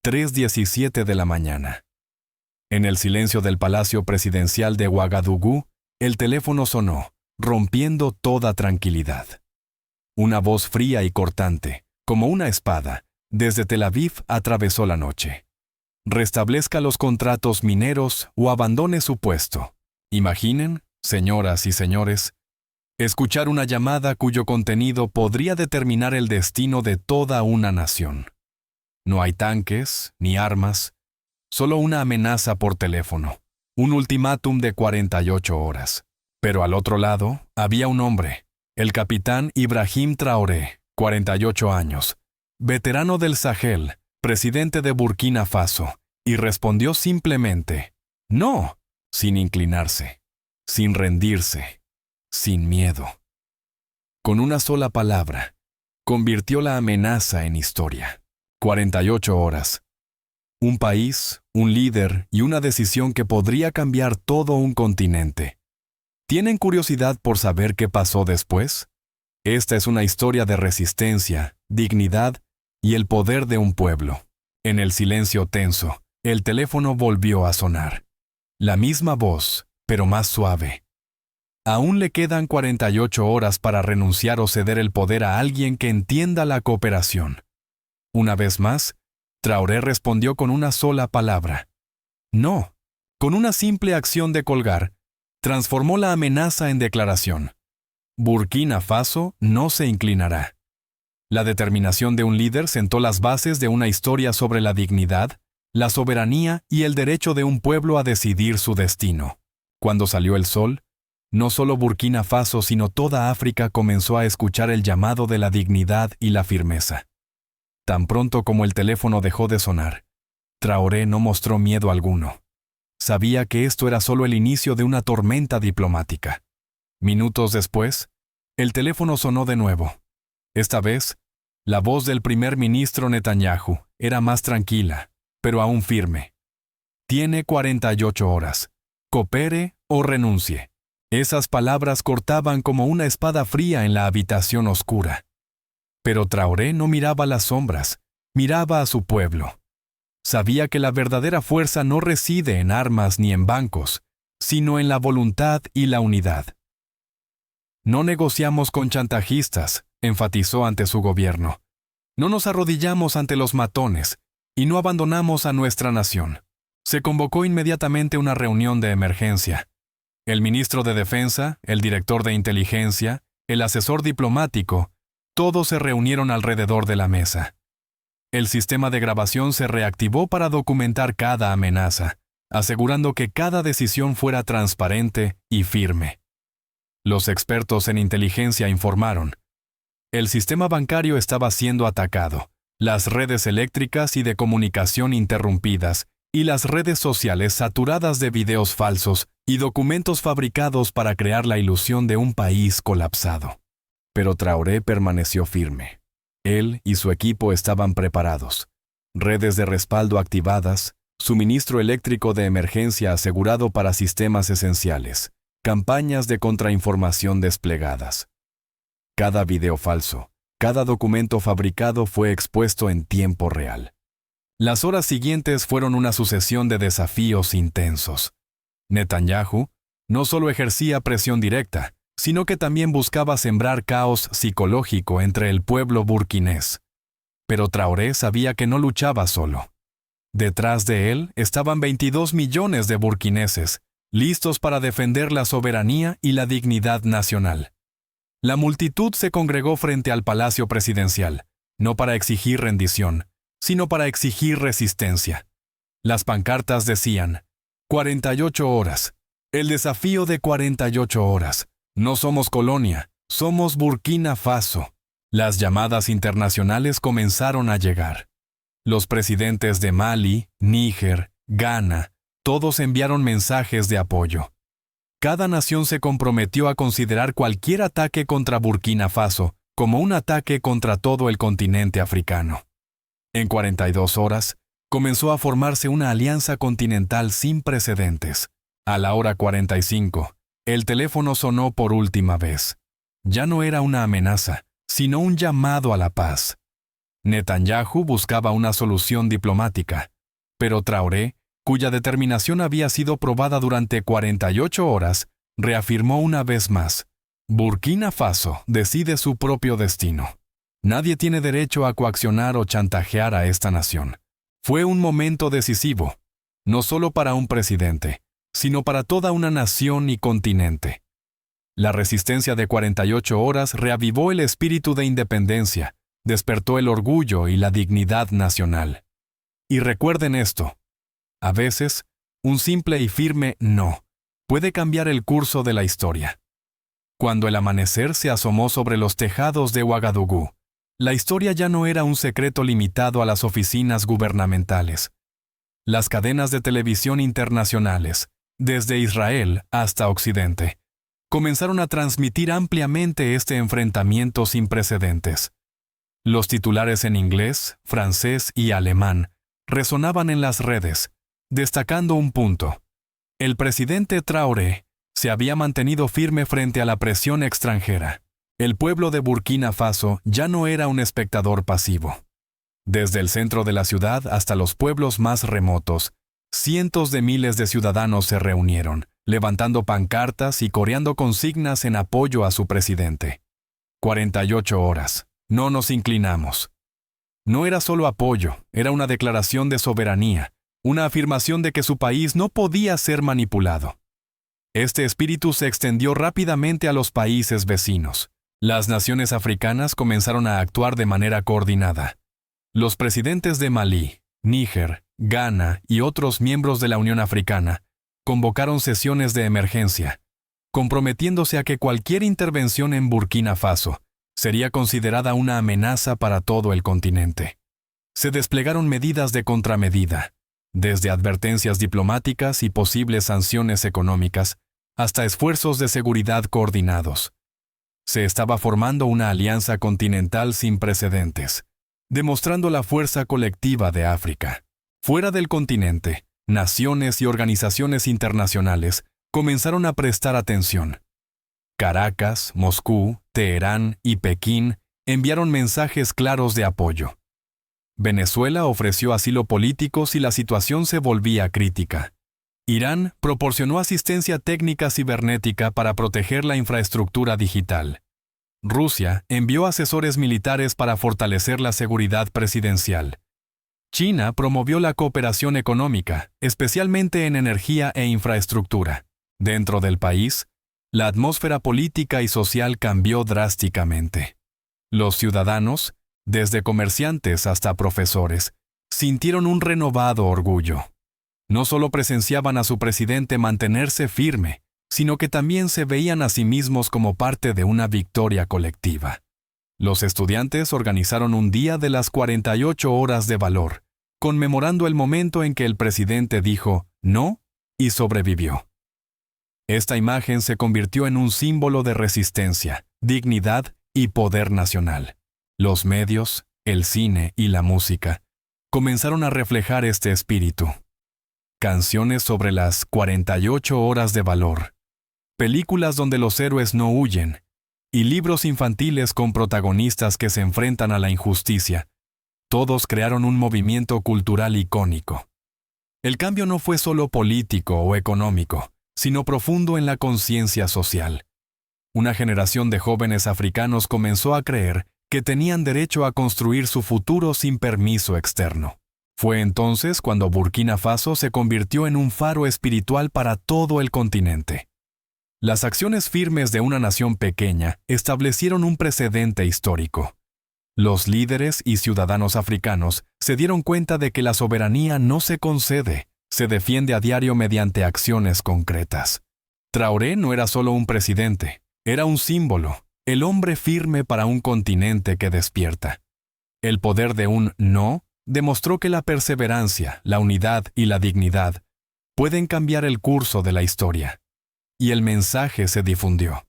3:17 de la mañana. En el silencio del Palacio Presidencial de Ouagadougou, el teléfono sonó, rompiendo toda tranquilidad. Una voz fría y cortante, como una espada, desde Tel Aviv atravesó la noche. Restablezca los contratos mineros o abandone su puesto. Imaginen, señoras y señores, escuchar una llamada cuyo contenido podría determinar el destino de toda una nación. No hay tanques, ni armas, solo una amenaza por teléfono, un ultimátum de 48 horas. Pero al otro lado había un hombre, el capitán Ibrahim Traoré, 48 años, veterano del Sahel, presidente de Burkina Faso, y respondió simplemente, «No», sin inclinarse, sin rendirse, sin miedo. Con una sola palabra, convirtió la amenaza en historia. 48 horas. Un país, un líder y una decisión que podría cambiar todo un continente. ¿Tienen curiosidad por saber qué pasó después? Esta es una historia de resistencia, dignidad y el poder de un pueblo. En el silencio tenso, el teléfono volvió a sonar. La misma voz, pero más suave. Aún le quedan 48 horas para renunciar o ceder el poder a alguien que entienda la cooperación. Una vez más, Traoré respondió con una sola palabra. No. Con una simple acción de colgar, transformó la amenaza en declaración. Burkina Faso no se inclinará. La determinación de un líder sentó las bases de una historia sobre la dignidad, la soberanía y el derecho de un pueblo a decidir su destino. Cuando salió el sol, no solo Burkina Faso sino toda África comenzó a escuchar el llamado de la dignidad y la firmeza. Tan pronto como el teléfono dejó de sonar, Traoré no mostró miedo alguno. Sabía que esto era solo el inicio de una tormenta diplomática. Minutos después, el teléfono sonó de nuevo. Esta vez, la voz del primer ministro Netanyahu era más tranquila, pero aún firme. Tiene 48 horas. Coopere o renuncie. Esas palabras cortaban como una espada fría en la habitación oscura. Pero Traoré no miraba las sombras, miraba a su pueblo. Sabía que la verdadera fuerza no reside en armas ni en bancos, sino en la voluntad y la unidad. No negociamos con chantajistas, enfatizó ante su gobierno. No nos arrodillamos ante los matones y no abandonamos a nuestra nación. Se convocó inmediatamente una reunión de emergencia. El ministro de Defensa, el director de inteligencia, el asesor diplomático, todos se reunieron alrededor de la mesa. El sistema de grabación se reactivó para documentar cada amenaza, asegurando que cada decisión fuera transparente y firme. Los expertos en inteligencia informaron. El sistema bancario estaba siendo atacado, las redes eléctricas y de comunicación interrumpidas, y las redes sociales saturadas de videos falsos y documentos fabricados para crear la ilusión de un país colapsado. Pero Traoré permaneció firme. Él y su equipo estaban preparados. Redes de respaldo activadas, suministro eléctrico de emergencia asegurado para sistemas esenciales, campañas de contrainformación desplegadas. Cada video falso, cada documento fabricado fue expuesto en tiempo real. Las horas siguientes fueron una sucesión de desafíos intensos. Netanyahu no solo ejercía presión directa, sino que también buscaba sembrar caos psicológico entre el pueblo burkinés. Pero Traoré sabía que no luchaba solo. Detrás de él estaban 22 millones de burkineses, listos para defender la soberanía y la dignidad nacional. La multitud se congregó frente al Palacio Presidencial, no para exigir rendición, sino para exigir resistencia. Las pancartas decían, 48 horas, el desafío de 48 horas. No somos colonia, somos Burkina Faso. Las llamadas internacionales comenzaron a llegar. Los presidentes de Mali, Níger, Ghana, todos enviaron mensajes de apoyo. Cada nación se comprometió a considerar cualquier ataque contra Burkina Faso como un ataque contra todo el continente africano. En 42 horas, comenzó a formarse una alianza continental sin precedentes. A la hora 45, el teléfono sonó por última vez. Ya no era una amenaza, sino un llamado a la paz. Netanyahu buscaba una solución diplomática, pero Traoré, cuya determinación había sido probada durante 48 horas, reafirmó una vez más: Burkina Faso decide su propio destino. Nadie tiene derecho a coaccionar o chantajear a esta nación. Fue un momento decisivo, no solo para un presidente, sino para toda una nación y continente. La resistencia de 48 horas reavivó el espíritu de independencia, despertó el orgullo y la dignidad nacional. Y recuerden esto: a veces, un simple y firme no puede cambiar el curso de la historia. Cuando el amanecer se asomó sobre los tejados de Ouagadougou, la historia ya no era un secreto limitado a las oficinas gubernamentales. Las cadenas de televisión internacionales, desde Israel hasta Occidente, comenzaron a transmitir ampliamente este enfrentamiento sin precedentes. Los titulares en inglés, francés y alemán resonaban en las redes, destacando un punto: el presidente Traoré se había mantenido firme frente a la presión extranjera. El pueblo de Burkina Faso ya no era un espectador pasivo. Desde el centro de la ciudad hasta los pueblos más remotos, cientos de miles de ciudadanos se reunieron, levantando pancartas y coreando consignas en apoyo a su presidente. 48 horas. No nos inclinamos. No era solo apoyo, era una declaración de soberanía, una afirmación de que su país no podía ser manipulado. Este espíritu se extendió rápidamente a los países vecinos. Las naciones africanas comenzaron a actuar de manera coordinada. Los presidentes de Malí, Níger, Ghana y otros miembros de la Unión Africana convocaron sesiones de emergencia, comprometiéndose a que cualquier intervención en Burkina Faso sería considerada una amenaza para todo el continente. Se desplegaron medidas de contramedida, desde advertencias diplomáticas y posibles sanciones económicas hasta esfuerzos de seguridad coordinados. Se estaba formando una alianza continental sin precedentes, demostrando la fuerza colectiva de África. Fuera del continente, naciones y organizaciones internacionales comenzaron a prestar atención. Caracas, Moscú, Teherán y Pekín enviaron mensajes claros de apoyo. Venezuela ofreció asilo político si la situación se volvía crítica. Irán proporcionó asistencia técnica cibernética para proteger la infraestructura digital. Rusia envió asesores militares para fortalecer la seguridad presidencial. China promovió la cooperación económica, especialmente en energía e infraestructura. Dentro del país, la atmósfera política y social cambió drásticamente. Los ciudadanos, desde comerciantes hasta profesores, sintieron un renovado orgullo. No solo presenciaban a su presidente mantenerse firme, sino que también se veían a sí mismos como parte de una victoria colectiva. Los estudiantes organizaron un día de las 48 horas de valor, conmemorando el momento en que el presidente dijo «no» y sobrevivió. Esta imagen se convirtió en un símbolo de resistencia, dignidad y poder nacional. Los medios, el cine y la música comenzaron a reflejar este espíritu. Canciones sobre las 48 horas de valor, películas donde los héroes no huyen, y libros infantiles con protagonistas que se enfrentan a la injusticia, todos crearon un movimiento cultural icónico. El cambio no fue solo político o económico, sino profundo en la conciencia social. Una generación de jóvenes africanos comenzó a creer que tenían derecho a construir su futuro sin permiso externo. Fue entonces cuando Burkina Faso se convirtió en un faro espiritual para todo el continente. Las acciones firmes de una nación pequeña establecieron un precedente histórico. Los líderes y ciudadanos africanos se dieron cuenta de que la soberanía no se concede, se defiende a diario mediante acciones concretas. Traoré no era solo un presidente, era un símbolo, el hombre firme para un continente que despierta. El poder de un no demostró que la perseverancia, la unidad y la dignidad pueden cambiar el curso de la historia. Y el mensaje se difundió.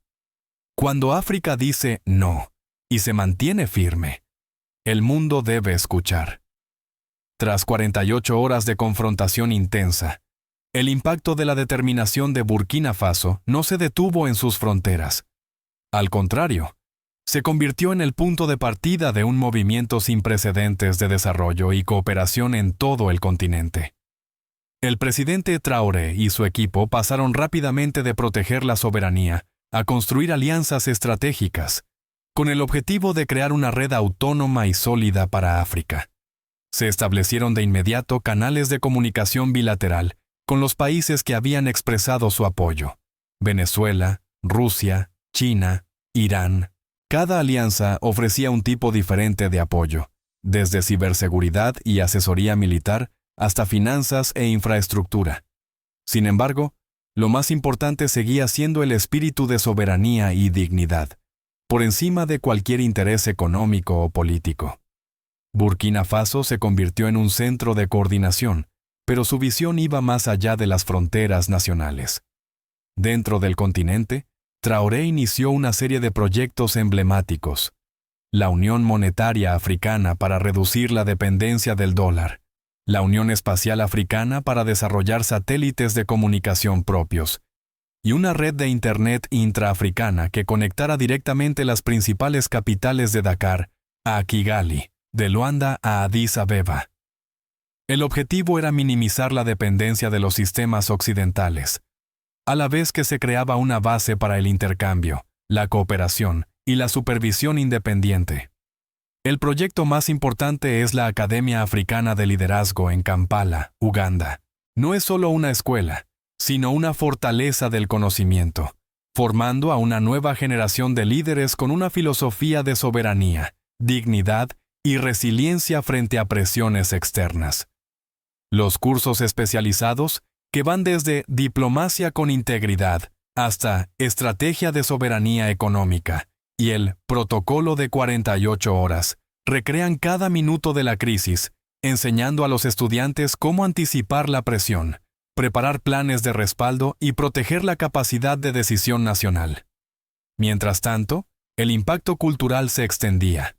Cuando África dice no y se mantiene firme, el mundo debe escuchar. Tras 48 horas de confrontación intensa, el impacto de la determinación de Burkina Faso no se detuvo en sus fronteras. Al contrario, se convirtió en el punto de partida de un movimiento sin precedentes de desarrollo y cooperación en todo el continente. El presidente Traoré y su equipo pasaron rápidamente de proteger la soberanía a construir alianzas estratégicas, con el objetivo de crear una red autónoma y sólida para África. Se establecieron de inmediato canales de comunicación bilateral con los países que habían expresado su apoyo: Venezuela, Rusia, China, Irán. Cada alianza ofrecía un tipo diferente de apoyo, desde ciberseguridad y asesoría militar hasta finanzas e infraestructura. Sin embargo, lo más importante seguía siendo el espíritu de soberanía y dignidad, por encima de cualquier interés económico o político. Burkina Faso se convirtió en un centro de coordinación, pero su visión iba más allá de las fronteras nacionales. Dentro del continente, Traoré inició una serie de proyectos emblemáticos: la Unión Monetaria Africana para reducir la dependencia del dólar, la Unión Espacial Africana para desarrollar satélites de comunicación propios, y una red de Internet intraafricana que conectara directamente las principales capitales de Dakar a Kigali, de Luanda a Addis Abeba. El objetivo era minimizar la dependencia de los sistemas occidentales, a la vez que se creaba una base para el intercambio, la cooperación y la supervisión independiente. El proyecto más importante es la Academia Africana de Liderazgo en Kampala, Uganda. No es solo una escuela, sino una fortaleza del conocimiento, formando a una nueva generación de líderes con una filosofía de soberanía, dignidad y resiliencia frente a presiones externas. Los cursos especializados, que van desde diplomacia con integridad hasta estrategia de soberanía económica, y el protocolo de 48 horas, recrean cada minuto de la crisis, enseñando a los estudiantes cómo anticipar la presión, preparar planes de respaldo y proteger la capacidad de decisión nacional. Mientras tanto, el impacto cultural se extendía.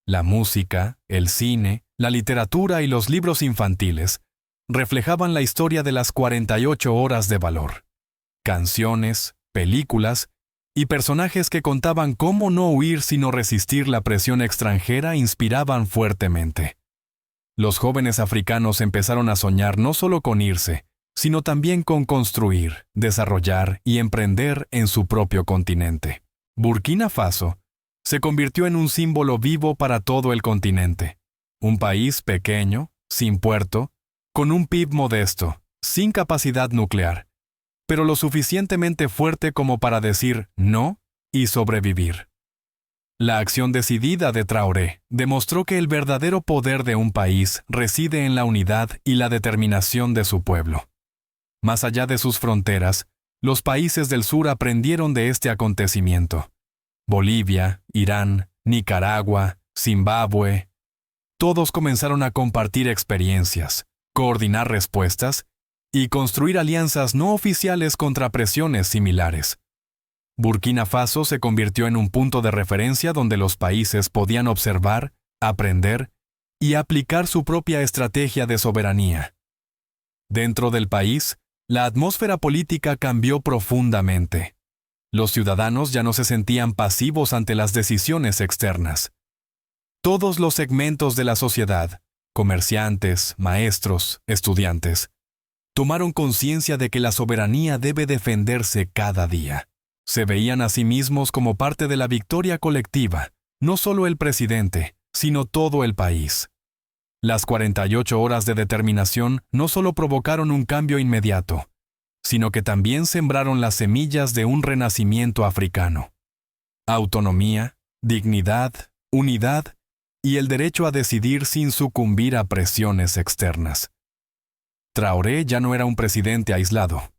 La música, el cine, la literatura y los libros infantiles reflejaban la historia de las 48 horas de valor. Canciones, películas y personajes que contaban cómo no huir sino resistir la presión extranjera inspiraban fuertemente. Los jóvenes africanos empezaron a soñar no solo con irse, sino también con construir, desarrollar y emprender en su propio continente. Burkina Faso se convirtió en un símbolo vivo para todo el continente. Un país pequeño, sin puerto, con un PIB modesto, sin capacidad nuclear, pero lo suficientemente fuerte como para decir no y sobrevivir. La acción decidida de Traoré demostró que el verdadero poder de un país reside en la unidad y la determinación de su pueblo. Más allá de sus fronteras, los países del sur aprendieron de este acontecimiento. Bolivia, Irán, Nicaragua, Zimbabue. Todos comenzaron a compartir experiencias, coordinar respuestas y construir alianzas no oficiales contra presiones similares. Burkina Faso se convirtió en un punto de referencia donde los países podían observar, aprender y aplicar su propia estrategia de soberanía. Dentro del país, la atmósfera política cambió profundamente. Los ciudadanos ya no se sentían pasivos ante las decisiones externas. Todos los segmentos de la sociedad, comerciantes, maestros, estudiantes, tomaron conciencia de que la soberanía debe defenderse cada día. Se veían a sí mismos como parte de la victoria colectiva, no solo el presidente, sino todo el país. Las 48 horas de determinación no solo provocaron un cambio inmediato, sino que también sembraron las semillas de un renacimiento africano. Autonomía, dignidad, unidad y el derecho a decidir sin sucumbir a presiones externas. Traoré ya no era un presidente aislado.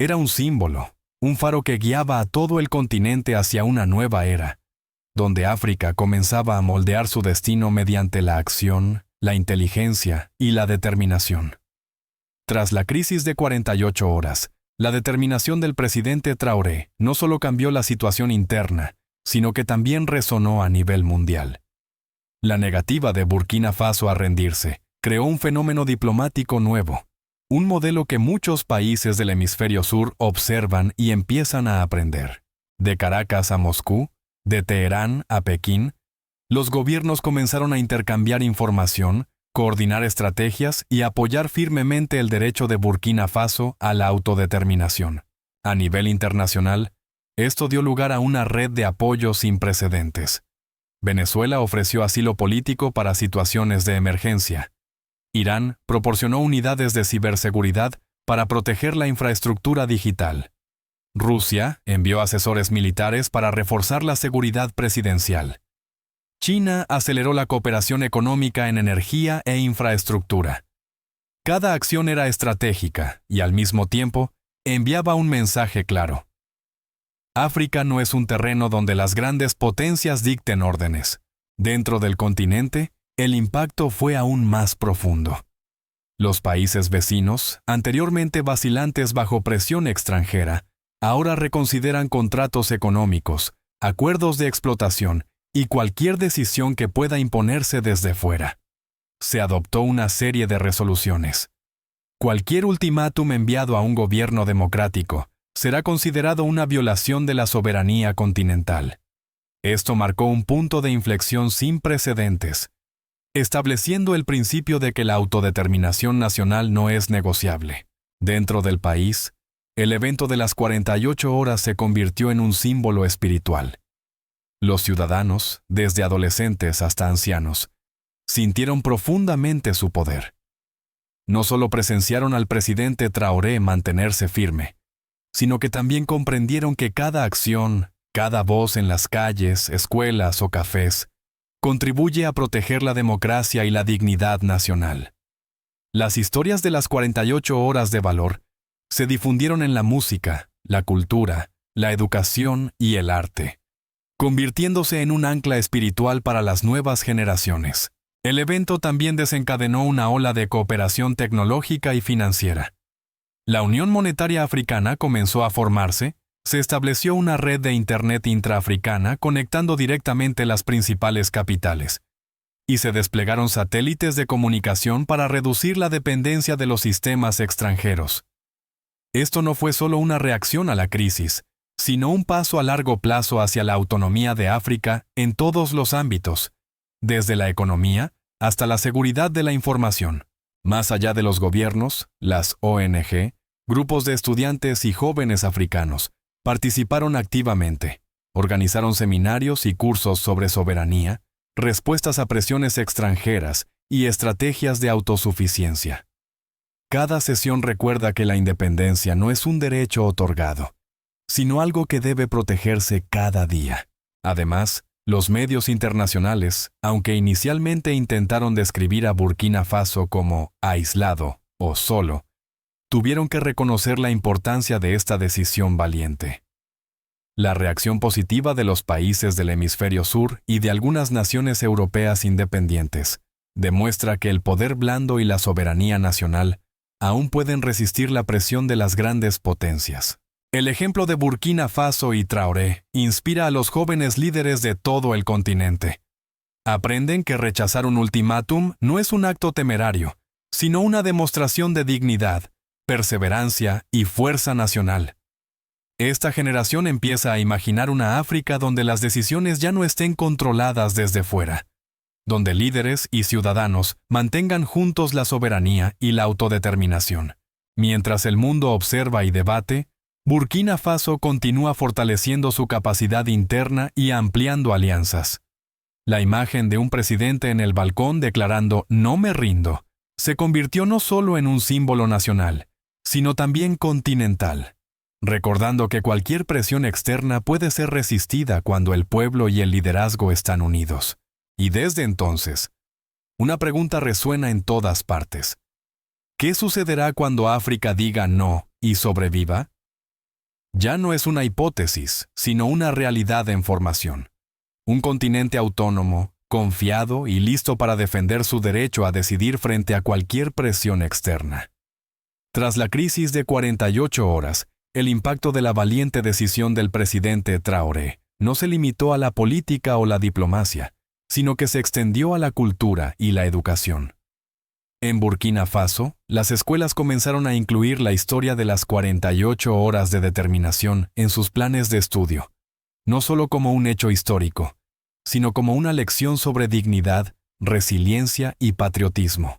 Era un símbolo, un faro que guiaba a todo el continente hacia una nueva era, donde África comenzaba a moldear su destino mediante la acción, la inteligencia y la determinación. Tras la crisis de 48 horas, la determinación del presidente Traoré no solo cambió la situación interna, sino que también resonó a nivel mundial. La negativa de Burkina Faso a rendirse creó un fenómeno diplomático nuevo, un modelo que muchos países del hemisferio sur observan y empiezan a aprender. De Caracas a Moscú, De Teherán a Pekín, los gobiernos comenzaron a intercambiar información, coordinar estrategias y apoyar firmemente el derecho de Burkina Faso a la autodeterminación. A nivel internacional, esto dio lugar a una red de apoyo sin precedentes. Venezuela ofreció asilo político para situaciones de emergencia. Irán proporcionó unidades de ciberseguridad para proteger la infraestructura digital. Rusia envió asesores militares para reforzar la seguridad presidencial. China aceleró la cooperación económica en energía e infraestructura. Cada acción era estratégica y, al mismo tiempo, enviaba un mensaje claro. África no es un terreno donde las grandes potencias dicten órdenes. Dentro del continente, el impacto fue aún más profundo. Los países vecinos, anteriormente vacilantes bajo presión extranjera, ahora reconsideran contratos económicos, acuerdos de explotación y cualquier decisión que pueda imponerse desde fuera. Se adoptó una serie de resoluciones. Cualquier ultimátum enviado a un gobierno democrático será considerado una violación de la soberanía continental. Esto marcó un punto de inflexión sin precedentes, estableciendo el principio de que la autodeterminación nacional no es negociable. Dentro del país, el evento de las 48 horas se convirtió en un símbolo espiritual. Los ciudadanos, desde adolescentes hasta ancianos, sintieron profundamente su poder. No solo presenciaron al presidente Traoré mantenerse firme, sino que también comprendieron que cada acción, cada voz en las calles, escuelas o cafés, contribuye a proteger la democracia y la dignidad nacional. Las historias de las 48 horas de valor se difundieron en la música, la cultura, la educación y el arte, convirtiéndose en un ancla espiritual para las nuevas generaciones. El evento también desencadenó una ola de cooperación tecnológica y financiera. La Unión Monetaria Africana comenzó a formarse, se estableció una red de Internet intraafricana conectando directamente las principales capitales, y se desplegaron satélites de comunicación para reducir la dependencia de los sistemas extranjeros. Esto no fue solo una reacción a la crisis, sino un paso a largo plazo hacia la autonomía de África en todos los ámbitos, desde la economía hasta la seguridad de la información. Más allá de los gobiernos, las ONG, grupos de estudiantes y jóvenes africanos participaron activamente, organizaron seminarios y cursos sobre soberanía, respuestas a presiones extranjeras y estrategias de autosuficiencia. Cada sesión recuerda que la independencia no es un derecho otorgado, sino algo que debe protegerse cada día. Además, los medios internacionales, aunque inicialmente intentaron describir a Burkina Faso como aislado o solo, tuvieron que reconocer la importancia de esta decisión valiente. La reacción positiva de los países del hemisferio sur y de algunas naciones europeas independientes demuestra que el poder blando y la soberanía nacional aún pueden resistir la presión de las grandes potencias. El ejemplo de Burkina Faso y Traoré inspira a los jóvenes líderes de todo el continente. Aprenden que rechazar un ultimátum no es un acto temerario, sino una demostración de dignidad, perseverancia y fuerza nacional. Esta generación empieza a imaginar una África donde las decisiones ya no estén controladas desde fuera, donde líderes y ciudadanos mantengan juntos la soberanía y la autodeterminación. Mientras el mundo observa y debate, Burkina Faso continúa fortaleciendo su capacidad interna y ampliando alianzas. La imagen de un presidente en el balcón declarando «No me rindo» se convirtió no solo en un símbolo nacional, sino también continental, recordando que cualquier presión externa puede ser resistida cuando el pueblo y el liderazgo están unidos. Y desde entonces, una pregunta resuena en todas partes. ¿Qué sucederá cuando África diga no y sobreviva? Ya no es una hipótesis, sino una realidad en formación. Un continente autónomo, confiado y listo para defender su derecho a decidir frente a cualquier presión externa. Tras la crisis de 48 horas, el impacto de la valiente decisión del presidente Traoré no se limitó a la política o la diplomacia, sino que se extendió a la cultura y la educación. En Burkina Faso, las escuelas comenzaron a incluir la historia de las 48 horas de determinación en sus planes de estudio. no solo como un hecho histórico, sino como una lección sobre dignidad, resiliencia y patriotismo.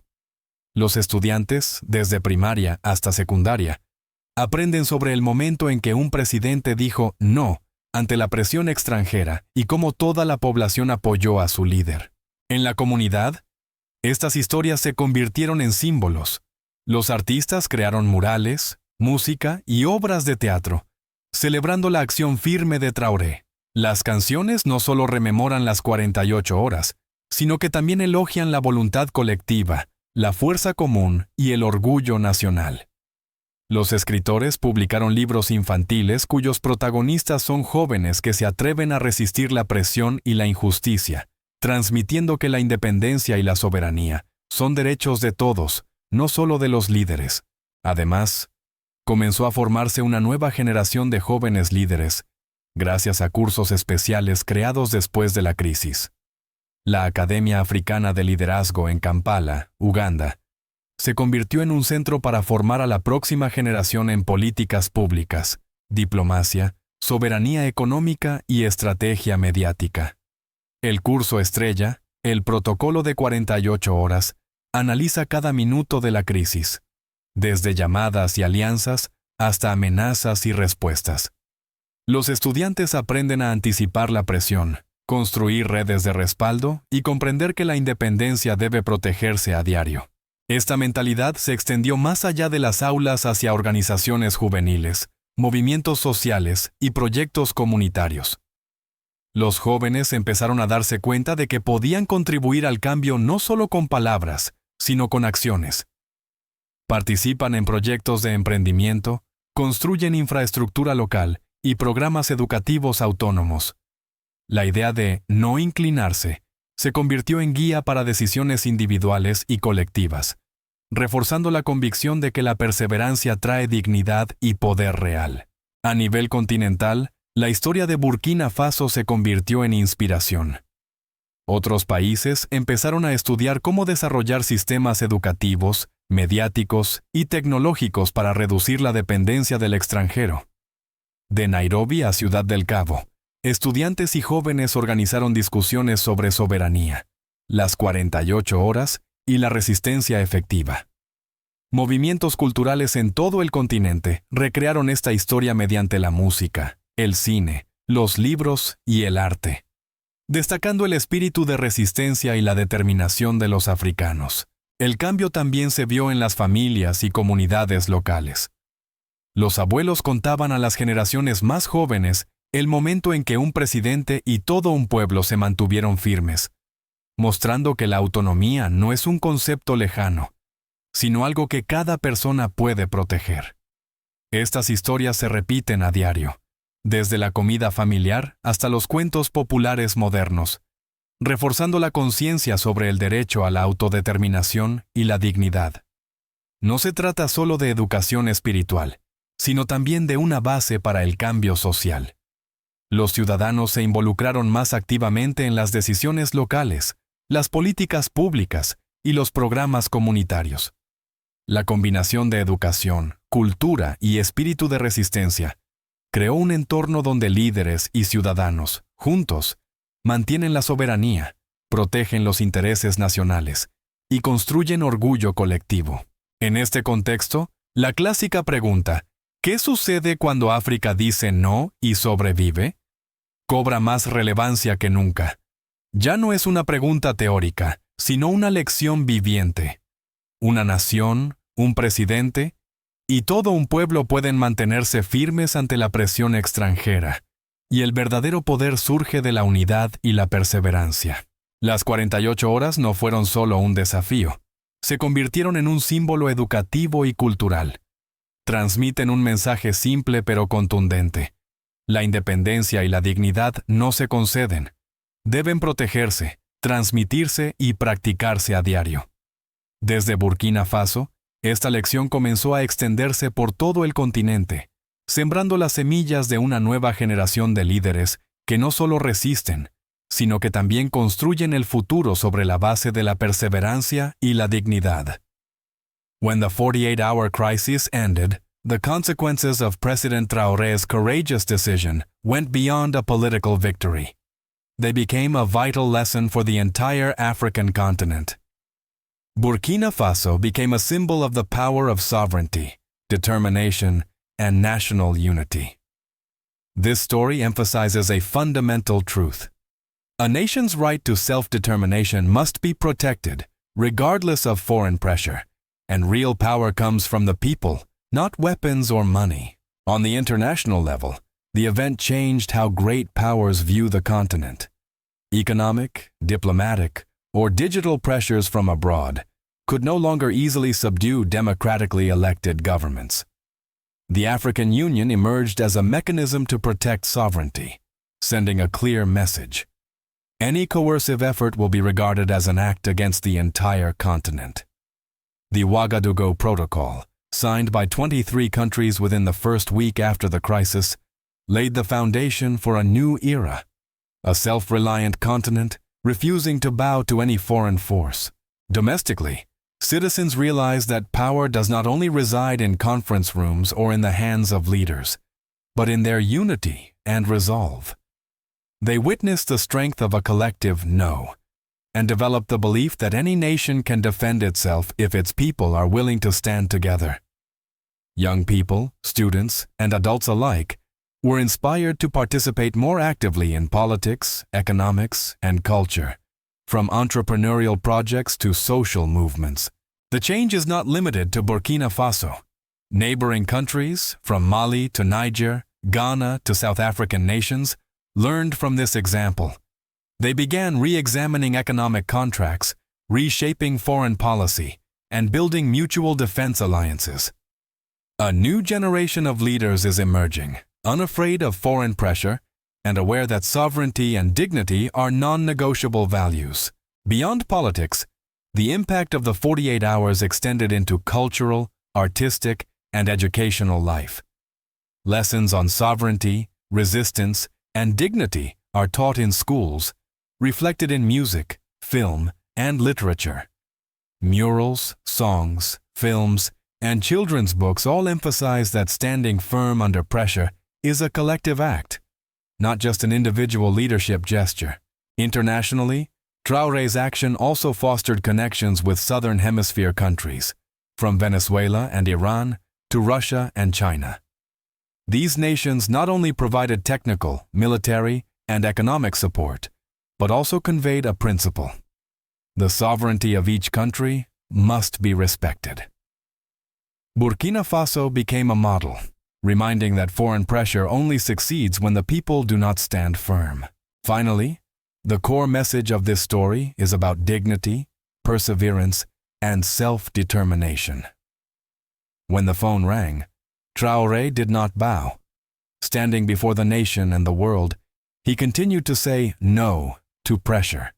Los estudiantes, desde primaria hasta secundaria, aprenden sobre el momento en que un presidente dijo no ante la presión extranjera y cómo toda la población apoyó a su líder. En la comunidad, estas historias se convirtieron en símbolos. Los artistas crearon murales, música y obras de teatro, celebrando la acción firme de Traoré. Las canciones no solo rememoran las 48 horas, sino que también elogian la voluntad colectiva, la fuerza común y el orgullo nacional. Los escritores publicaron libros infantiles cuyos protagonistas son jóvenes que se atreven a resistir la presión y la injusticia, transmitiendo que la independencia y la soberanía son derechos de todos, no solo de los líderes. Además, comenzó a formarse una nueva generación de jóvenes líderes, gracias a cursos especiales creados después de la crisis. La Academia Africana de Liderazgo en Kampala, Uganda, se convirtió en un centro para formar a la próxima generación en políticas públicas, diplomacia, soberanía económica y estrategia mediática. El curso estrella, el Protocolo de 48 horas, analiza cada minuto de la crisis, desde llamadas y alianzas hasta amenazas y respuestas. Los estudiantes aprenden a anticipar la presión, construir redes de respaldo y comprender que la independencia debe protegerse a diario. Esta mentalidad se extendió más allá de las aulas hacia organizaciones juveniles, movimientos sociales y proyectos comunitarios. Los jóvenes empezaron a darse cuenta de que podían contribuir al cambio no solo con palabras, sino con acciones. Participan en proyectos de emprendimiento, construyen infraestructura local y programas educativos autónomos. La idea de no inclinarse se convirtió en guía para decisiones individuales y colectivas, reforzando la convicción de que la perseverancia trae dignidad y poder real. A nivel continental, la historia de Burkina Faso se convirtió en inspiración. Otros países empezaron a estudiar cómo desarrollar sistemas educativos, mediáticos y tecnológicos para reducir la dependencia del extranjero. De Nairobi a Ciudad del Cabo, estudiantes y jóvenes organizaron discusiones sobre soberanía, las 48 horas y la resistencia efectiva. Movimientos culturales en todo el continente recrearon esta historia mediante la música, el cine, los libros y el arte, destacando el espíritu de resistencia y la determinación de los africanos. El cambio también se vio en las familias y comunidades locales. Los abuelos contaban a las generaciones más jóvenes el momento en que un presidente y todo un pueblo se mantuvieron firmes, mostrando que la autonomía no es un concepto lejano, sino algo que cada persona puede proteger. Estas historias se repiten a diario, desde la comida familiar hasta los cuentos populares modernos, reforzando la conciencia sobre el derecho a la autodeterminación y la dignidad. No se trata solo de educación espiritual, sino también de una base para el cambio social. Los ciudadanos se involucraron más activamente en las decisiones locales, las políticas públicas y los programas comunitarios. La combinación de educación, cultura y espíritu de resistencia creó un entorno donde líderes y ciudadanos, juntos, mantienen la soberanía, protegen los intereses nacionales y construyen orgullo colectivo. En este contexto, la clásica pregunta, ¿qué sucede cuando África dice no y sobrevive?, cobra más relevancia que nunca. Ya no es una pregunta teórica, sino una lección viviente. Una nación, un presidente y todo un pueblo pueden mantenerse firmes ante la presión extranjera, y el verdadero poder surge de la unidad y la perseverancia. Las 48 horas no fueron solo un desafío, se convirtieron en un símbolo educativo y cultural. Transmiten un mensaje simple pero contundente. La independencia y la dignidad no se conceden. Deben protegerse, transmitirse y practicarse a diario. Desde Burkina Faso, esta lección comenzó a extenderse por todo el continente, sembrando las semillas de una nueva generación de líderes que no solo resisten, sino que también construyen el futuro sobre la base de la perseverancia y la dignidad. When the 48-hour crisis ended, the consequences of President Traoré's courageous decision went beyond a political victory. They became a vital lesson for the entire African continent. Burkina Faso became a symbol of the power of sovereignty, determination, and national unity. This story emphasizes a fundamental truth. A nation's right to self-determination must be protected, regardless of foreign pressure, and real power comes from the people, not weapons or money. On the international level, the event changed how great powers view the continent. Economic, diplomatic, or digital pressures from abroad could no longer easily subdue democratically elected governments. The African Union emerged as a mechanism to protect sovereignty, sending a clear message. Any coercive effort will be regarded as an act against the entire continent. The Ouagadougou Protocol, signed by 23 countries within the first week after the crisis, laid the foundation for a new era. A self-reliant continent, refusing to bow to any foreign force. Domestically, citizens realized that power does not only reside in conference rooms or in the hands of leaders, but in their unity and resolve. They witnessed the strength of a collective no, and developed the belief that any nation can defend itself if its people are willing to stand together. Young people, students, and adults alike were inspired to participate more actively in politics, economics, and culture, from entrepreneurial projects to social movements. The change is not limited to Burkina Faso. Neighboring countries, from Mali to Niger, Ghana to South African nations, learned from this example. They began re-examining economic contracts, reshaping foreign policy, and building mutual defense alliances. A new generation of leaders is emerging, unafraid of foreign pressure, and aware that sovereignty and dignity are non-negotiable values. Beyond politics, the impact of the 48 hours extended into cultural, artistic, and educational life. Lessons on sovereignty, resistance, and dignity are taught in schools, reflected in music, film, and literature. Murals, songs, films, and children's books all emphasize that standing firm under pressure is a collective act, not just an individual leadership gesture. Internationally, Traoré's action also fostered connections with Southern Hemisphere countries, from Venezuela and Iran to Russia and China. These nations not only provided technical, military, and economic support, but also conveyed a principle. The sovereignty of each country must be respected. Burkina Faso became a model, reminding that foreign pressure only succeeds when the people do not stand firm. Finally, the core message of this story is about dignity, perseverance, and self-determination. When the phone rang, Traoré did not bow. Standing before the nation and the world, he continued to say no to pressure.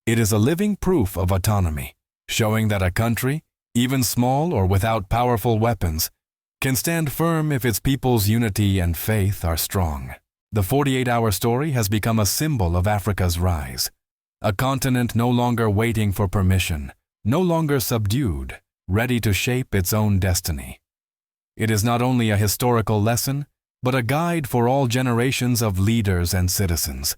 It is a living proof of autonomy, showing that a country, even small or without powerful weapons, can stand firm if its people's unity and faith are strong. The 48-hour story has become a symbol of Africa's rise, a continent no longer waiting for permission, no longer subdued, ready to shape its own destiny. It is not only a historical lesson, but a guide for all generations of leaders and citizens.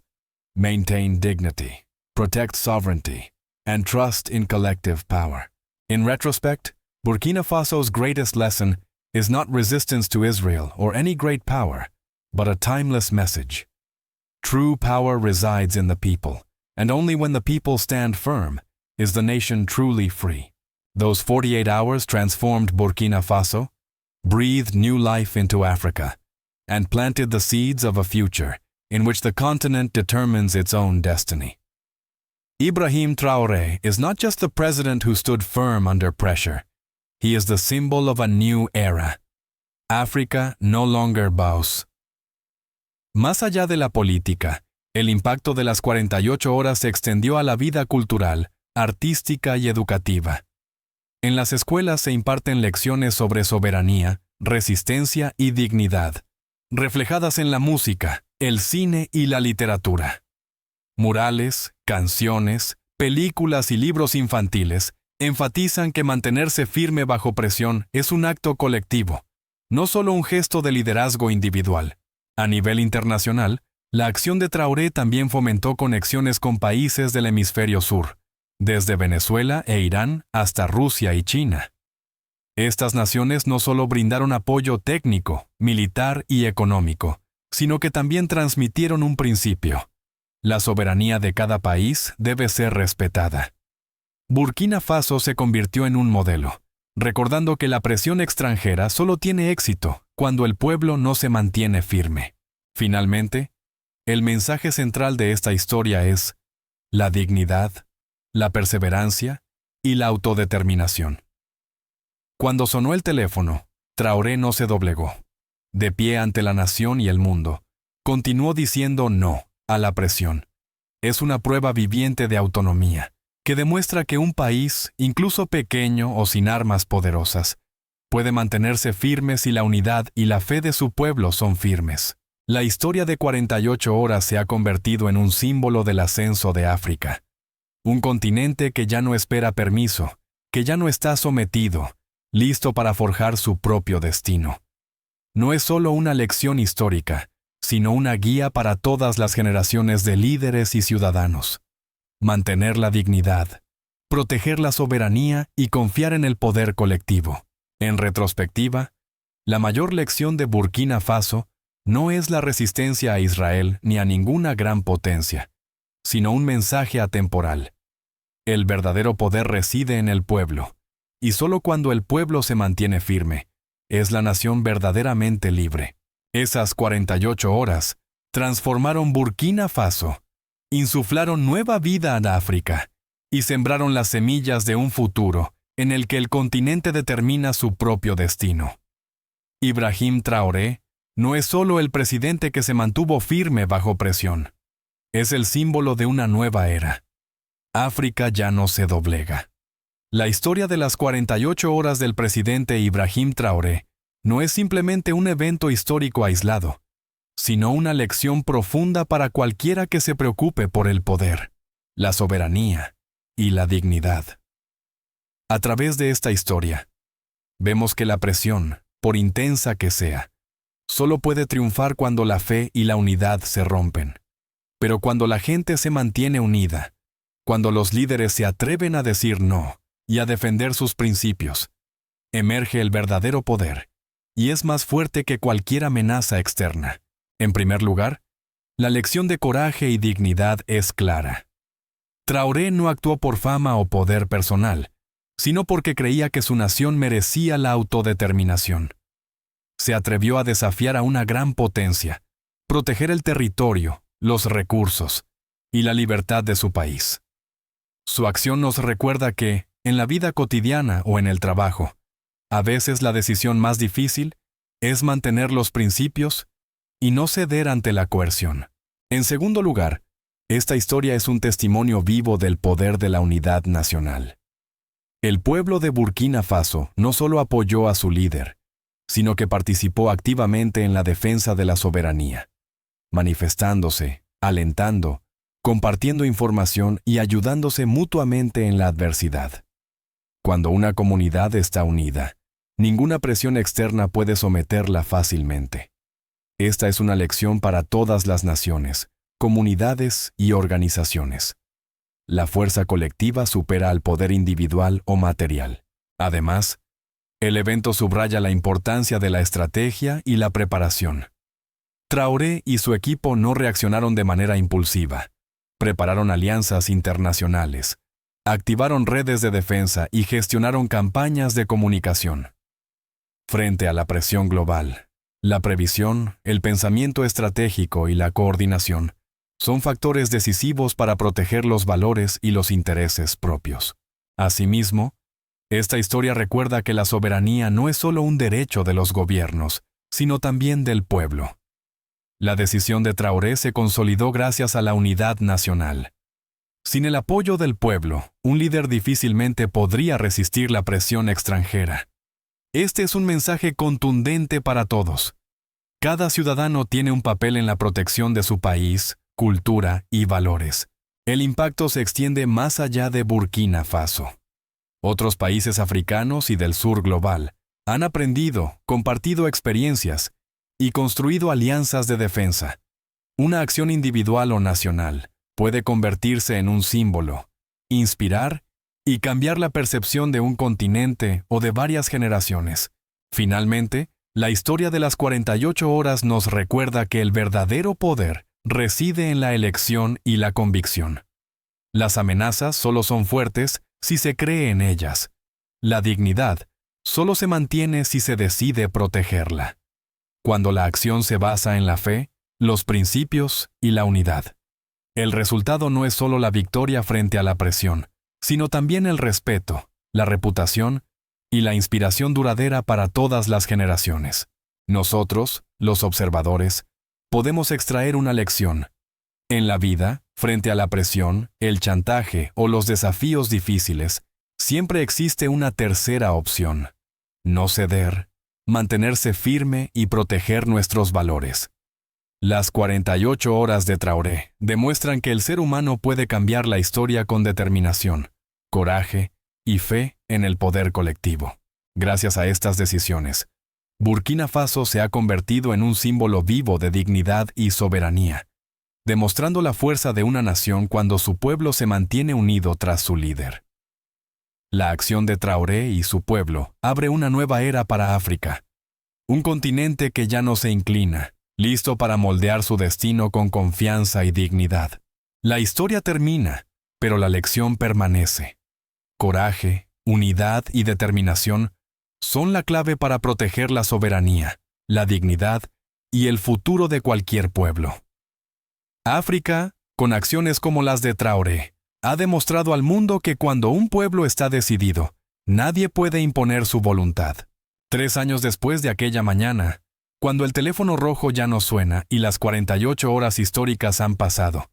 Maintain dignity, protect sovereignty, and trust in collective power. In retrospect, Burkina Faso's greatest lesson is not resistance to Israel or any great power, but a timeless message. True power resides in the people, and only when the people stand firm is the nation truly free. Those 48 hours transformed Burkina Faso, breathed new life into Africa, and planted the seeds of a future in which the continent determines its own destiny. Ibrahim Traoré is not just the president who stood firm under pressure. He is the symbol of a new era. África no longer bows. Más allá de la política, el impacto de las 48 horas se extendió a la vida cultural, artística y educativa. En las escuelas se imparten lecciones sobre soberanía, resistencia y dignidad, reflejadas en la música, el cine y la literatura. Murales, canciones, películas y libros infantiles enfatizan que mantenerse firme bajo presión es un acto colectivo, no solo un gesto de liderazgo individual. A nivel internacional, la acción de Traoré también fomentó conexiones con países del hemisferio sur, desde Venezuela e Irán hasta Rusia y China. Estas naciones no solo brindaron apoyo técnico, militar y económico, sino que también transmitieron un principio: la soberanía de cada país debe ser respetada. Burkina Faso se convirtió en un modelo, recordando que la presión extranjera solo tiene éxito cuando el pueblo no se mantiene firme. Finalmente, el mensaje central de esta historia es la dignidad, la perseverancia y la autodeterminación. Cuando sonó el teléfono, Traoré no se doblegó. De pie ante la nación y el mundo, continuó diciendo no a la presión. Es una prueba viviente de autonomía, que demuestra que un país, incluso pequeño o sin armas poderosas, puede mantenerse firme si la unidad y la fe de su pueblo son firmes. La historia de 48 horas se ha convertido en un símbolo del ascenso de África. Un continente que ya no espera permiso, que ya no está sometido, listo para forjar su propio destino. No es solo una lección histórica, sino una guía para todas las generaciones de líderes y ciudadanos. Mantener la dignidad, proteger la soberanía y confiar en el poder colectivo. En retrospectiva, la mayor lección de Burkina Faso no es la resistencia a Israel ni a ninguna gran potencia, sino un mensaje atemporal. El verdadero poder reside en el pueblo, y solo cuando el pueblo se mantiene firme, es la nación verdaderamente libre. Esas 48 horas transformaron Burkina Faso, insuflaron nueva vida a África y sembraron las semillas de un futuro en el que el continente determina su propio destino. Ibrahim Traoré no es solo el presidente que se mantuvo firme bajo presión, es el símbolo de una nueva era. África ya no se doblega. La historia de las 48 horas del presidente Ibrahim Traoré no es simplemente un evento histórico aislado, sino una lección profunda para cualquiera que se preocupe por el poder, la soberanía y la dignidad. A través de esta historia, vemos que la presión, por intensa que sea, solo puede triunfar cuando la fe y la unidad se rompen. Pero cuando la gente se mantiene unida, cuando los líderes se atreven a decir no y a defender sus principios, emerge el verdadero poder, y es más fuerte que cualquier amenaza externa. En primer lugar, la lección de coraje y dignidad es clara. Traoré no actuó por fama o poder personal, sino porque creía que su nación merecía la autodeterminación. Se atrevió a desafiar a una gran potencia, proteger el territorio, los recursos y la libertad de su país. Su acción nos recuerda que, en la vida cotidiana o en el trabajo, a veces la decisión más difícil es mantener los principios y no ceder ante la coerción. En segundo lugar, esta historia es un testimonio vivo del poder de la unidad nacional. El pueblo de Burkina Faso no solo apoyó a su líder, sino que participó activamente en la defensa de la soberanía, manifestándose, alentando, compartiendo información y ayudándose mutuamente en la adversidad. Cuando una comunidad está unida, ninguna presión externa puede someterla fácilmente. Esta es una lección para todas las naciones, comunidades y organizaciones. La fuerza colectiva supera al poder individual o material. Además, el evento subraya la importancia de la estrategia y la preparación. Traoré y su equipo no reaccionaron de manera impulsiva. Prepararon alianzas internacionales, activaron redes de defensa y gestionaron campañas de comunicación. Frente a la presión global, la previsión, el pensamiento estratégico y la coordinación son factores decisivos para proteger los valores y los intereses propios. Asimismo, esta historia recuerda que la soberanía no es solo un derecho de los gobiernos, sino también del pueblo. La decisión de Traoré se consolidó gracias a la unidad nacional. Sin el apoyo del pueblo, un líder difícilmente podría resistir la presión extranjera. Este es un mensaje contundente para todos. Cada ciudadano tiene un papel en la protección de su país, cultura y valores. El impacto se extiende más allá de Burkina Faso. Otros países africanos y del sur global Han aprendido, compartido experiencias y construido alianzas de defensa. Una acción individual o nacional puede convertirse en un símbolo, inspirar y cambiar la percepción de un continente o de varias generaciones. Finalmente, la historia de las 48 horas nos recuerda que el verdadero poder reside en la elección y la convicción. Las amenazas solo son fuertes si se cree en ellas. La dignidad solo se mantiene si se decide protegerla. Cuando la acción se basa en la fe, los principios y la unidad. El resultado no es solo la victoria frente a la presión, sino también el respeto, la reputación y la inspiración duradera para todas las generaciones. Nosotros, los observadores, podemos extraer una lección. En la vida, frente a la presión, el chantaje o los desafíos difíciles, siempre existe una tercera opción. No ceder, mantenerse firme y proteger nuestros valores. Las 48 horas de Traoré demuestran que el ser humano puede cambiar la historia con determinación, coraje y fe en el poder colectivo. Gracias a estas decisiones, Burkina Faso se ha convertido en un símbolo vivo de dignidad y soberanía, demostrando la fuerza de una nación cuando su pueblo se mantiene unido tras su líder. La acción de Traoré y su pueblo abre una nueva era para África, un continente que ya no se inclina, listo para moldear su destino con confianza y dignidad. La historia termina, pero la lección permanece. Coraje, unidad y determinación son la clave para proteger la soberanía, la dignidad y el futuro de cualquier pueblo. África, con acciones como las de Traoré, ha demostrado al mundo que cuando un pueblo está decidido, nadie puede imponer su voluntad. 3 años después de aquella mañana, cuando el teléfono rojo ya no suena y las 48 horas históricas han pasado,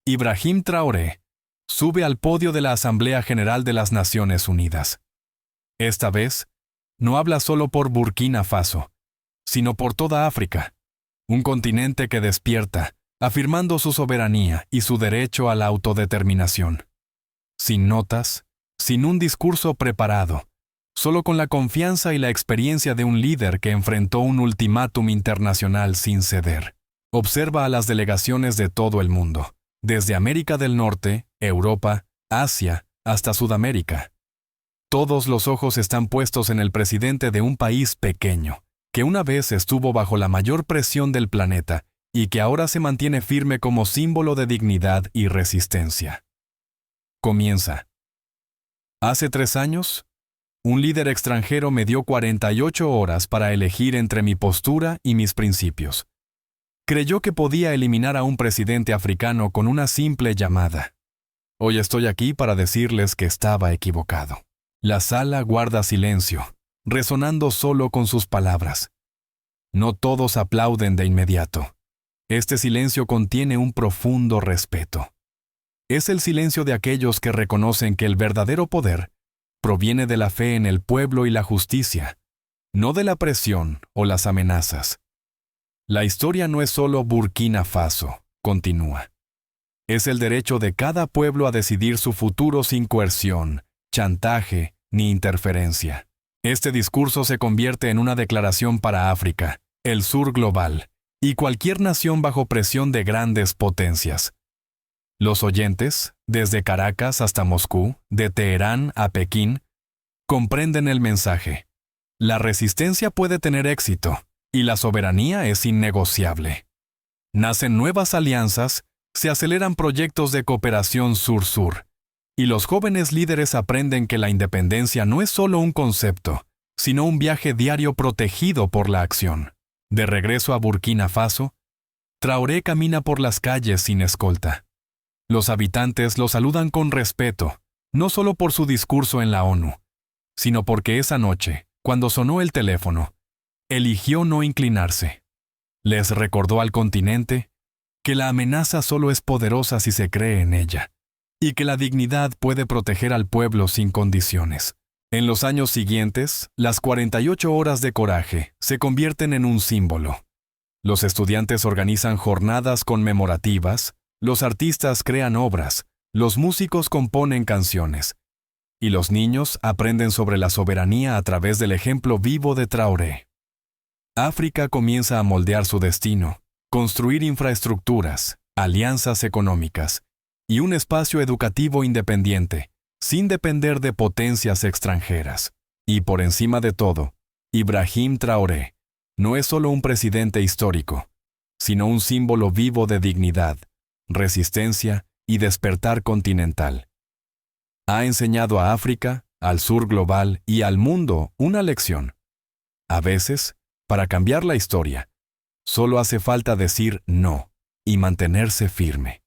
Ibrahim Traoré sube al podio de la Asamblea General de las Naciones Unidas. Esta vez, no habla solo por Burkina Faso, sino por toda África, un continente que despierta, afirmando su soberanía y su derecho a la autodeterminación. Sin notas, sin un discurso preparado, solo con la confianza y la experiencia de un líder que enfrentó un ultimátum internacional sin ceder. Observa a las delegaciones de todo el mundo, desde América del Norte, Europa, Asia, hasta Sudamérica. Todos los ojos están puestos en el presidente de un país pequeño, que una vez estuvo bajo la mayor presión del planeta y que ahora se mantiene firme como símbolo de dignidad y resistencia. Comienza. Hace 3 años, un líder extranjero me dio 48 horas para elegir entre mi postura y mis principios. Creyó que podía eliminar a un presidente africano con una simple llamada. Hoy estoy aquí para decirles que estaba equivocado. La sala guarda silencio, resonando solo con sus palabras. No todos aplauden de inmediato. Este silencio contiene un profundo respeto. Es el silencio de aquellos que reconocen que el verdadero poder proviene de la fe en el pueblo y la justicia, no de la presión o las amenazas. La historia no es solo Burkina Faso, continúa. Es el derecho de cada pueblo a decidir su futuro sin coerción, chantaje ni interferencia. Este discurso se convierte en una declaración para África, el sur global, y cualquier nación bajo presión de grandes potencias. Los oyentes, desde Caracas hasta Moscú, de Teherán a Pekín, comprenden el mensaje. La resistencia puede tener éxito, y la soberanía es innegociable. Nacen nuevas alianzas, se aceleran proyectos de cooperación sur-sur, y los jóvenes líderes aprenden que la independencia no es solo un concepto, sino un viaje diario protegido por la acción. De regreso a Burkina Faso, Traoré camina por las calles sin escolta. Los habitantes lo saludan con respeto, no solo por su discurso en la ONU, sino porque esa noche, cuando sonó el teléfono, eligió no inclinarse. Les recordó al continente que la amenaza solo es poderosa si se cree en ella, y que la dignidad puede proteger al pueblo sin condiciones. En los años siguientes, las 48 horas de coraje se convierten en un símbolo. Los estudiantes organizan jornadas conmemorativas, los artistas crean obras, los músicos componen canciones, y los niños aprenden sobre la soberanía a través del ejemplo vivo de Traoré. África comienza a moldear su destino, construir infraestructuras, alianzas económicas y un espacio educativo independiente, sin depender de potencias extranjeras. Y por encima de todo, Ibrahim Traoré no es solo un presidente histórico, sino un símbolo vivo de dignidad, resistencia y despertar continental. Ha enseñado a África, al sur global y al mundo una lección. A veces, para cambiar la historia, solo hace falta decir no y mantenerse firme.